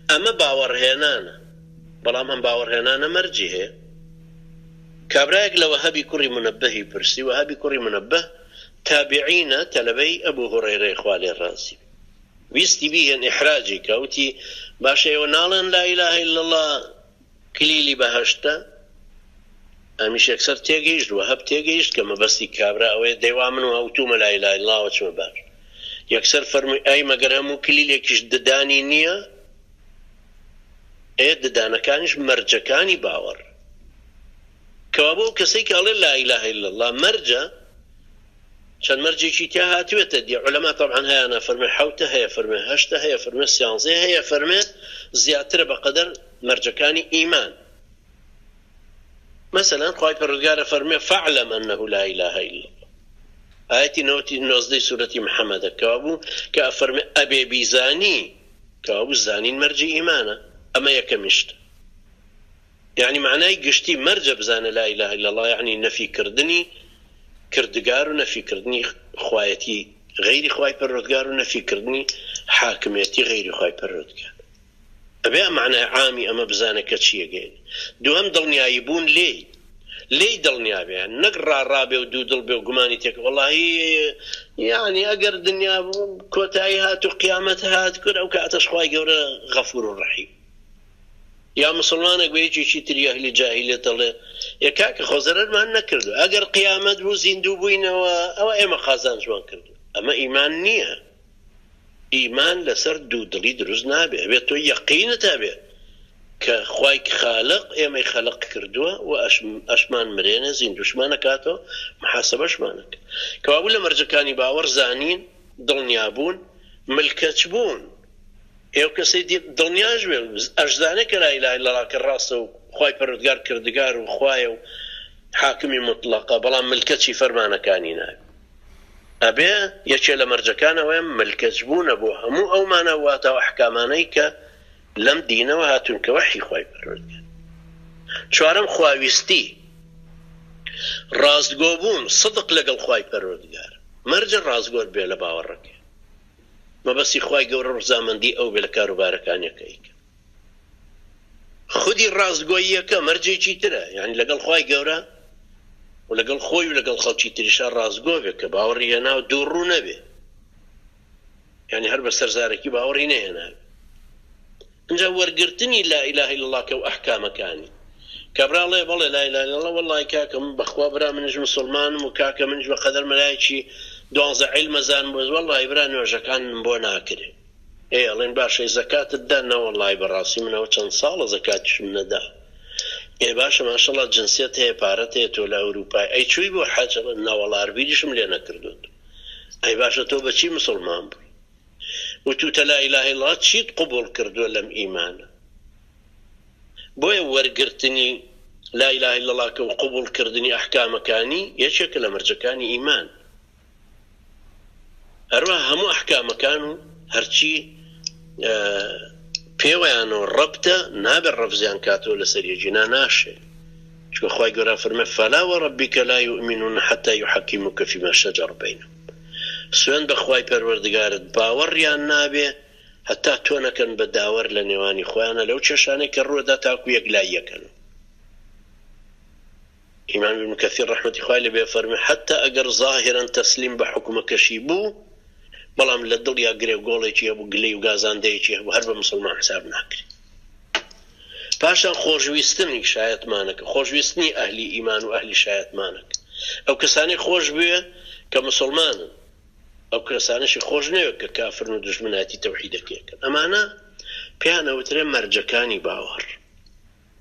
ئەمە باوەڕهێنانە، بەڵام ئەم باوەڕهێنانە مەرجی هەیە. کابرایەک لە وەهەبی کوڕی منەبەهی پرسی، وەهەبی کوڕی منەبەه تابعینە تەلەبەی ئەبوو هورەیرەی خوا لێ ڕازی، ویستی بیهێن ئیحراجی کەوتی باشە ئێوە ناڵێن لا ئیلاهە ئیلا الله کلیلی بەهەشتە؟ ئەمیش یەکسەر تێگەیشت، وەهەب تێگەیشت کە مەبەستی کابرا ئەوەیە دەیوا من و ئەوتومە لا ئیلاهە ئیلا الله وەچمە باش. یەکسەر فەرمووی ئای مەگەر هەموو کلیلێکیش ددانی نییە؟ ددانەکانیش مەرجەکانی باوەڕ کەوا بۆ کەسەی کە ئەڵێ لا ئیلاهە ئیلا الله مەرجە. چەند مەرجێکی تیا هاتوێتە دی عولەما طبعا هەیە، فەرمێ حەوتە هەیە، فەرمێ هەشتە هەیە، فەرمێ سیانزێ هەیە، فەرمێ زیاترە بەقەدەر مەرجەکانی ئیمان. مثلا خوای پەروەردگارە فەرمێ فەعلەم ئەنەهو لا ئیلاهە ئیلا الله، ئاەتی 90 سورەتی محەممەدە کەوا بوو کە ئەفەرمێ ئەبێ بیزانی کەوا بوو زانین مەرجی ئیمانە. ئەمە یەکەمیشتە، یعنی معنای گشتی مەرجە بزانە لا ئیلاهە ئیلا الله، یعنی نەفیکردنی کردگار و نەفیکردنی خوایەتی غیری خوای پەروەردگار و نەفیکردنی حاکمیەتی غیری خوای پەروەردگار. ئەبێ معنای عامی ئەمە بزانە کە چیەگەین. دووەم دڵنیایی بوون لێی دڵنیابێ، نەک ڕاڕابێ و دوو دڵ بێ و گومانی تێک وەڵاهی یعنی ئەگەر دنیا کۆتایی هات و قیامەت هات کرد ئەو کاتەش خوای گەورە غەفور و ڕەحیم. یا مسلمانێک بە هیچێکی تری ئەهلی جاهیلیەت دەڵێ کاکە خۆ زەرەرمان نەکردو، ئەگەر قیامەت بوو زیندوو بووینەوە ئەوە ئێمە خازانجمان کردو. ئەمە ئیمان نییە. ئیمان لەسەر دوو دڵی دروست نابێ، ئەبێت تۆ یەقینت هەبێ کە خوای خالق ئێمەی خەلق کردووە و ئەشمان مرێنە زیندوشمان نەکاتەوە محاسەبەشمان نەکات. کەوا بوو لە مەرجەکانی باوەڕ زانین، دڵنیابوون، ملکەچ بوون. ئێوە کەسەی دڵنیاش بێ ئەشزانێ کە لا ئیلاهە ئیلا الله کە ڕاستە و خوای پەروەردگار کردگار و خوایە و حاکمی مطلقە، بەڵام ملکەچی فەرمانەکانی نابێ. ئەبێ یەکێ لە مەرجەکانەوەی ملکەچ بوونە بۆ هەموو ئەو مانە واتە و ئەحکامانەی کە لەم دینەوە هاتوون کە وەحی خوای پەروەردگار. چوارەم خواویستی، ڕاستگۆ بوون، صدق لەگەڵ خوای پەروەردگار. مەرجە ڕاستگۆ بێ لە باوەڕەکە، مەبەستی خوای گەورە ڕزامەندی ئەو بێ لە کاروبارەکانیەکەیکە. خودی ڕاستگۆییەکە مەرجێکی ترە، یعنی لەگەڵ خوای گەورە و لەگەڵ خۆی و لەگەڵ خەڵکی تریشا ڕاستگۆ بێ کە باوەڕی هێنا و دووڕوو نەبێ، یعنی هەر بە سەرزارەکی باوەڕی نەهێنابێ. اینجا وەرگرتنی لا ئیلاهە ئیلا الله کە و ئەحکامەکانی کابراڵێ بەڵێ لا ئیلاهە ئیلا الله وەڵڵای کاکە من بەخوا برا منش مسلمانم و کاکە منش بەقەدەر مەلایەکی 12 عیلمە زانم بۆ وەڵڵای برا نوێژەکانم بۆ ناکرێ. ئەڵێن باشە زەکاتت دا؟ نەوەڵڵای بەڕاستی منەوە چەند ساڵە زەکاتیشم نەدا. باشە ماشەڵڵا جنسیەت هەیە، پارەت هەیە، تۆ لە ئەوروپای ئەی چووی بۆ حەج؟ ناوەڵار بیریشم لێ نەکردوت. ئەی باشە تۆ بەچی مسلمان بووی؟ وتوتە لا ئیلاهە ئیلا الله چیت قبول کردووە لەم ئیمانە؟ بۆیە وەرگرتنی لا ئیلاهە ئیلا الله کە و قبولکردنی ئەحکامەکانی یەکێکە لە مەرجەکانی ئیمان. هەروەها هەموو ئەحکامەکان و هەرچی پێوەیانەوە ڕەبتە نابێت ڕەفزیان کاتەوە لەسەر یەکجینا ناشێ، چونکە خوای گەورە فەرمێ فەلا وەڕەبیکە لا یؤمنون حەتى یحەکیموکە فیما شەجەر بەینەهم. سوێن بە خوای پەروەردگارت باوەڕیان نابێ هەتا تۆ نەکەن بە داوەر لە نێوانی خۆیانە لەو چێشانەی کە ڕووەدا تاکو یەکلای یەکەن. ئیمام ابن کەثیر ڕەحمەتی خوای لێبێ فەرمێ حەتا ئەگەر ظاهرەن تەسلیم بە حکومەکەشی بوو، بەڵام لە دڵیا گرێگۆڵێکی هەبوو، گلەی و گازاندەیەکی هەبوو، هەر بە مسلمان حساب ناکرێت. پاشان خۆشویستنی شایەتمانەکە، خۆشویستنی ئەهلی ئیمان و ئەهلی شایەتمانەکە. ئەو کەسانی خۆش بوێ کە مسلمانن، ئەو کەسانشی خۆش نەوێت کە کافرن و دژمناتی تەوحیدەکەیەکەن. ئەمانە پێیان ئەوترێ مەرجەکانی باوەڕ.